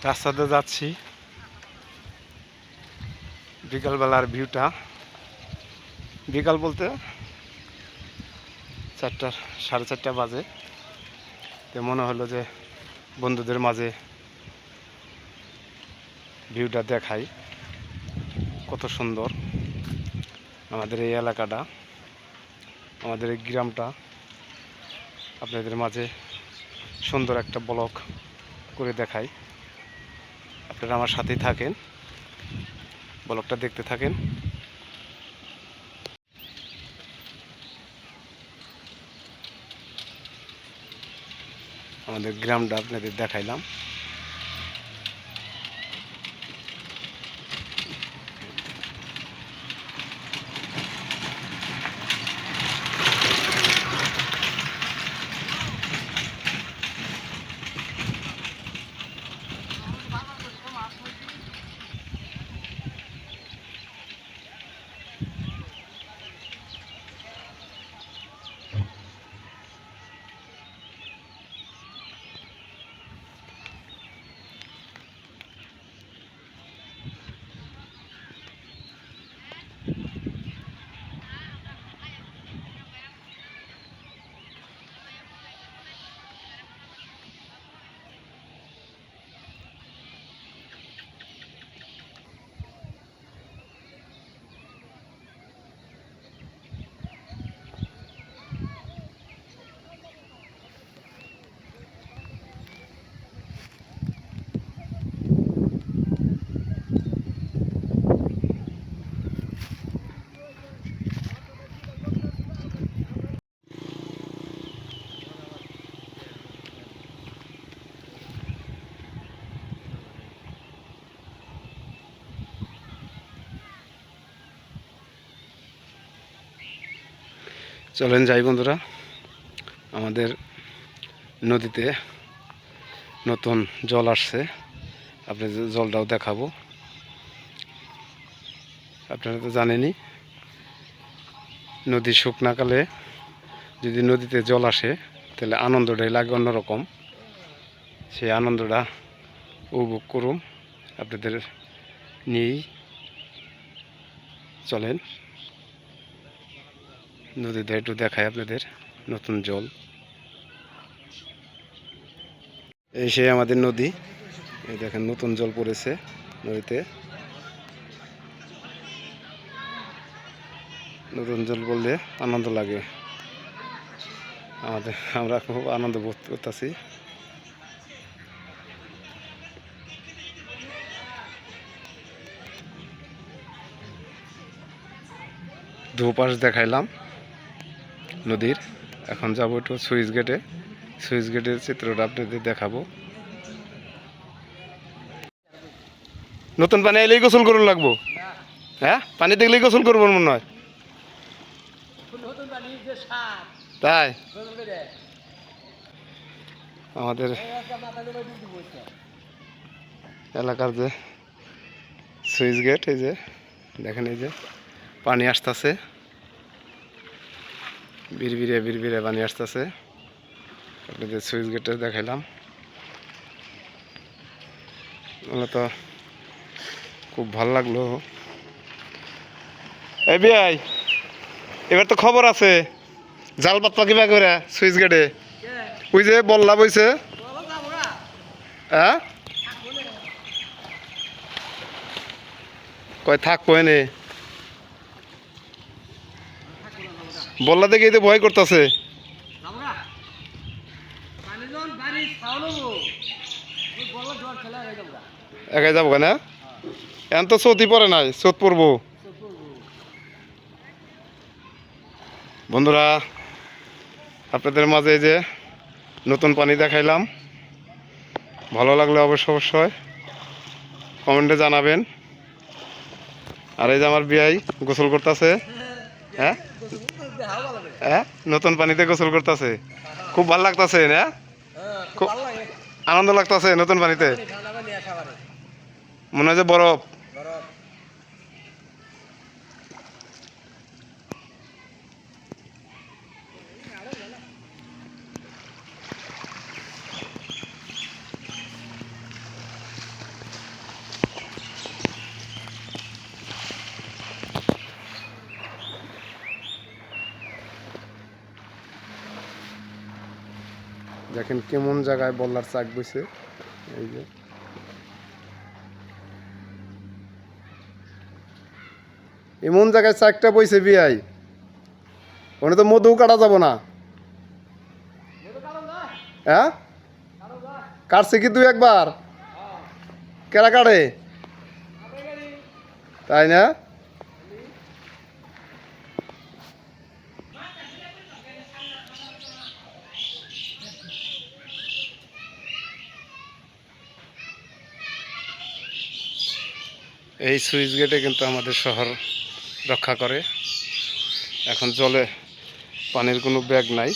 রাস্তাতে যাচ্ছি, বিকালবেলার ভিউটা। বিকাল বলতে 4:30 বাজে। তো মনে হলো যে বন্ধুদের মাঝে ভিউটা দেখাই, কত সুন্দর আমাদের এই এলাকাটা, আমাদের এই গ্রামটা আপনাদের মাঝে সুন্দর একটা ব্লগ করে দেখাই। আপনারা আমার সাথেই থাকেন, ব্লগটা দেখতে থাকেন। আমাদের গ্রামটা আপনাদের দেখাইলাম। চলেন যাই বন্ধুরা, আমাদের নদীতে নতুন জল আসছে, আপনাদের জলটাও দেখাবো। আপনারা তো জানেনই, নদী শুকনাকালে যদি নদীতে জল আসে তাহলে আনন্দটাই লাগে অন্যরকম। সেই আনন্দটা উপভোগ করুন আপনাদের নিয়েই। চলেন নদীতে একটু দেখায় আপনাদের নতুন জল। এই সেই আমাদের নদী, এই দেখেন নতুন জল পড়েছে নদীতে। নতুন জল বললে আনন্দ লাগে আমাদের, আমরা খুব আনন্দ বোধ করতেছি। দুপাশ দেখাইলাম নদীর, এখন যাবো একটু সুইচ গেটে। সুইচ গেটের চিত্রটা আপনাদের দেখাবো। নতুন পানি এলেই গোসল করুন লাগবো? হ্যাঁ, পানি দেখলেই গোসল করবো মনে হয়, তাই? আমাদের এলাকার যে সুইচ গেট, এই যে দেখেন, এই যে পানি আসতেছে, বিড়বিড়ে বিড়বিড়ে পানি আসতেছে। আপনাদের সুইচ গেটটা দেখাইলাম। তো খুব ভালো লাগলো। এই বিয়াই, এবার তো খবর আছে, জাল পাতলা কিবা করে সুইচ গেটে, ওই যে বললা বইছে। হ্যাঁ, কয় থাকবো এনে, বললা দেখে এই তো ভয় করতেছে। একাই যাবো না, এখন তো চৌতি পরে নাই, চোত পড়বো। বন্ধুরা, আপনাদের মাঝে যে নতুন পানি দেখাইলাম, ভালো লাগলে অবশ্যই কমেন্টে জানাবেন। আর এই যে আমার বিয়াই গোসল করতেছে। হ্যাঁ হ্যাঁ, নতুন পানিতে গোসল করতেছে, খুব ভালো লাগতেছে না? খুব আনন্দ লাগতেছে নতুন পানিতে, মনে হয় যে বরফ। দেখেন কেমন জায়গায় বল্লার চাক বইছে। এই যে এমন জায়গায় চাকটা বইছে বিয়াই, ওখানে তো মধু কাটা যাব না। হ্যাঁ কাটছে কি দুই একবার? কেরা কাটে তাই না? এই সুইচ গেটে কিন্তু আমাদের শহর রক্ষা করে। এখন জলে পানির কোনো ব্যাগ নাই,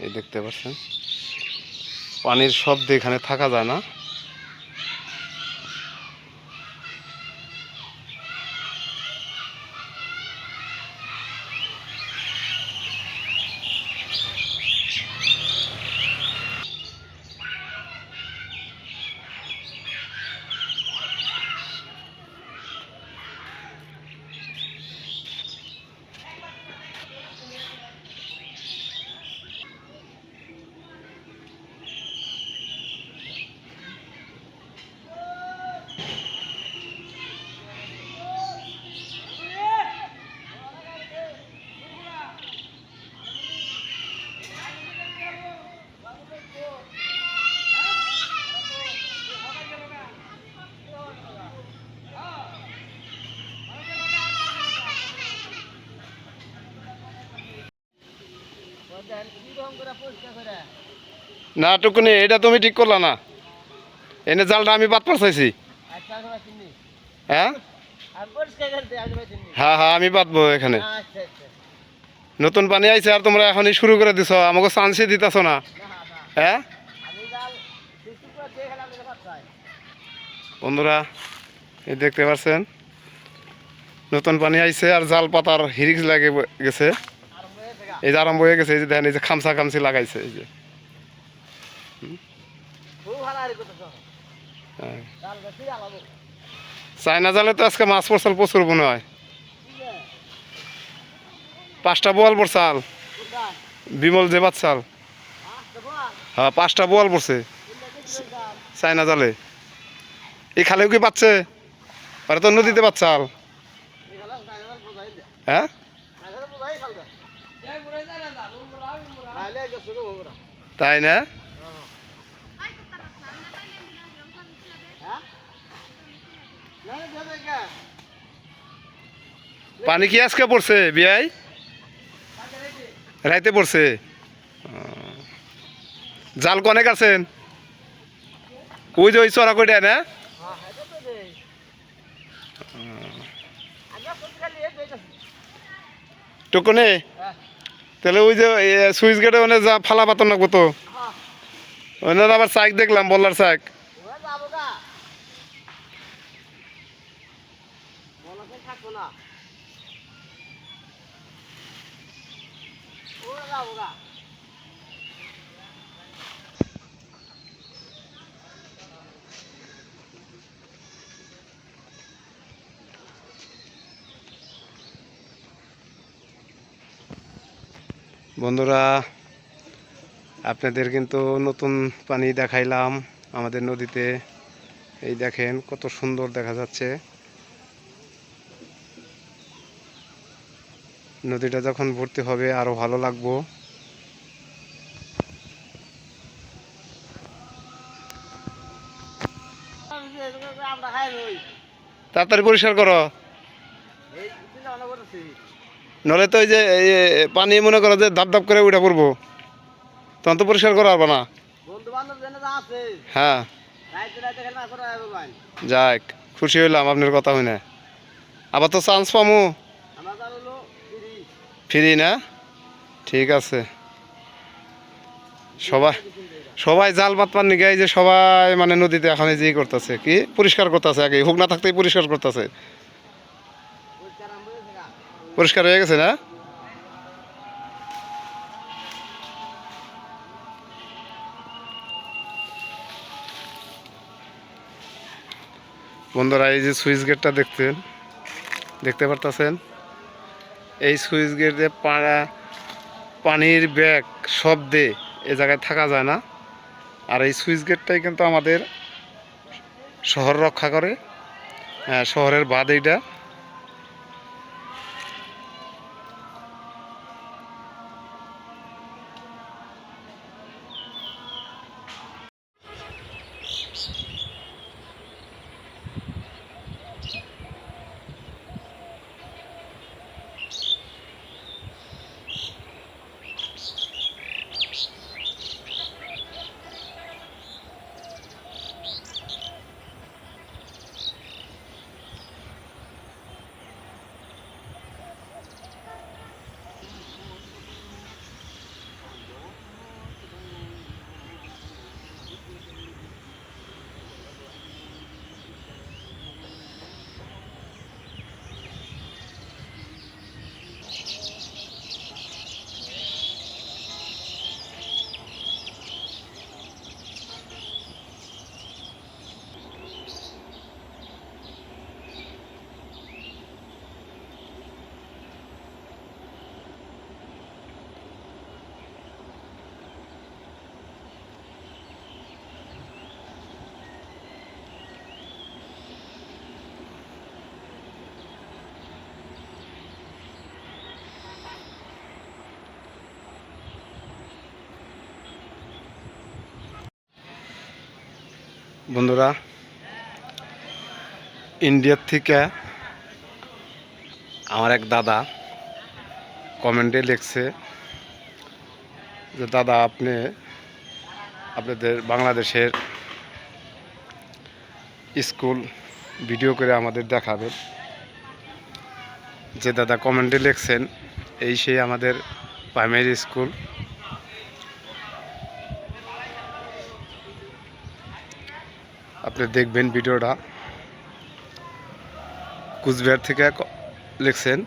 এই দেখতে পাচ্ছেন পানির শব্দে এখানে থাকা যায় না। না টুকুনি এটা তুমি ঠিক করলা না, এনে জালটা আমি বাদ পারছি। হ্যাঁ হ্যাঁ হ্যাঁ আমি বাঁধবো এখানে। নতুন পানি আইছে আর তোমরা এখনই শুরু করে দিছ, আমাকে চান্সই দিতেছ না। হ্যাঁ বন্ধুরা এই দেখতে পাচ্ছেন নতুন পানি আইছে আর জাল পাতার হিরিক্স লাগে গেছে, এই যে আরম্ভ হয়ে গেছে। এই যে দেখেন এই যে খামসা খামসি লাগাইছে এই যে। চায়না জালে তো আজকে মাছ পড়ছাল প্রচুর মনে হয়, 5টা বোয়াল পড়ছাল বিমল যে বাচ্চাল। হ্যাঁ 5টা বোয়াল পড়ছে চায়না জালে। এই খালেও কি পাচ্ছে? ওরা তো নদীতে বাচ্চাল। হ্যাঁ তাই না? পানি কি আজকে পড়ছে বিয়াই? রাইতে পড়ছে। জাল কনে কাটছেন? ওই যে ওই চড়া কইটা না? টুকুনে তাহলে ওই যে সুইচ গেটে মানে যা ফালা পাতন লাগবো তো, ওনার আবার চাক দেখলাম বল্লার চাক। বন্ধুরা আপনাদের কিন্তু নতুন পানি দেখাইলাম আমাদের নদীতে। এই দেখেন কত সুন্দর দেখা যাচ্ছে। নদীটা যখন ভর্তি হবে আরো ভালো লাগবো। তাড়াতাড়ি পরিষ্কার করো, নলে তো এই যে পানি মনে করো যে ধাপ ধাপ করে উঠে পড়বো, তখন তো পরিষ্কার করা হবে না। হ্যাঁ যাক খুশি হইলাম আপনার কথা হই না। আবার তো চান্স পামু ফ্রি না? ঠিক আছে। সবাই সবাই জাল পাতবার নিয়ে যে সবাই মানে নদীতে এখন যে করতেছে কি পরিষ্কার করতেছে, আগে হোক না থাকতেই পরিষ্কার করতেছে। পরিষ্কার হয়ে গেছে না? বন্ধুরা এই যে সুইচ গেটটা দেখতে পারতেছেন, এই সুইচ গেটে পানির ব্যাগ শব্দে এ জায়গায় থাকা যায় না। আর এই সুইচ গেটটাই কিন্তু আমাদের শহর রক্ষা করে। শহরের বাঁধ এইটা। বন্ধুরা, ইন্ডিয়ার থেকে আমার এক দাদা কমেন্টে লিখছে যে দাদা আপনি আপনাদের বাংলাদেশের স্কুল ভিডিও করে আমাদের দেখাবেন। যে দাদা কমেন্টে লিখছেন এই সেই আমাদের প্রাইমারি স্কুল। আপনি দেখবেন ভিডিওটা। কুচবিহার থেকে লিখছেন,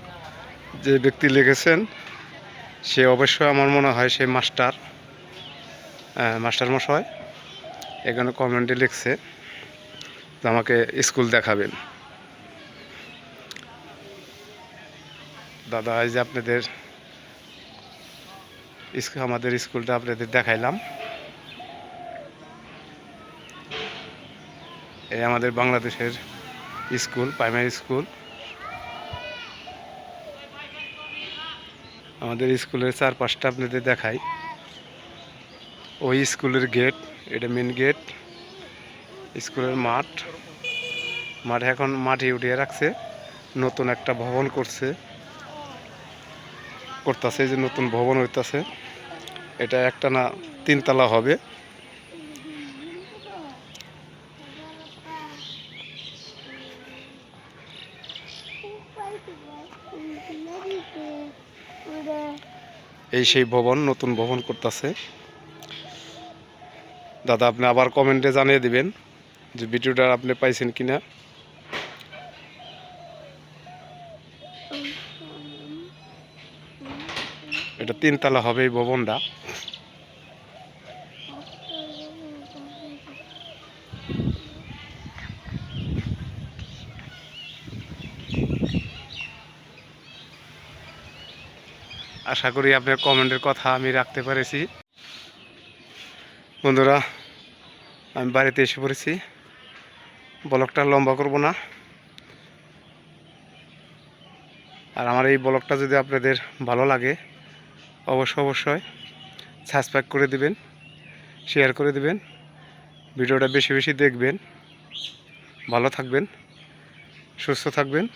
যে ব্যক্তি লিখেছেন সে অবশ্যই আমার মনে হয় সে মাস্টার মশাই। এখানে কমেন্টে লিখছে যে আমাকে স্কুল দেখাবেন। দাদা এই যে আপনাদের আমাদের স্কুলটা আপনাদের দেখাইলাম। এই আমাদের বাংলাদেশের স্কুল, প্রাইমারি স্কুল। আমাদের স্কুলের চারপাশটা আপনাদের দেখাই। ওই স্কুলের গেট, এটা মেন গেট। স্কুলের মাঠে এখন মাটি উঠিয়ে রাখছে, নতুন একটা ভবন করতেছে যে নতুন ভবন হইতাছে। এটা একটা না 3 তলা হবে। এই সেই ভবন, নতুন ভবন করতেছে। দাদা আপনি আবার কমেন্টে জানিয়ে দিবেন যে ভিডিওটা আপনি পাইছেন কিনা। এটা 3 তলা হবে এই ভবনটা। আশা করি আপনার কমেন্টের কথা আমি রাখতে পেরেছি। বন্ধুরা, আমি বাড়িতে এসে পড়েছি। ব্লগটা লম্বা করব না। আর আমার এই ব্লগটা যদি আপনাদের ভালো লাগে অবশ্যই সাবস্ক্রাইব করে দিবেন, শেয়ার করে দিবেন, ভিডিওটা বেশি বেশি দেখবেন। ভালো থাকবেন, সুস্থ থাকবেন।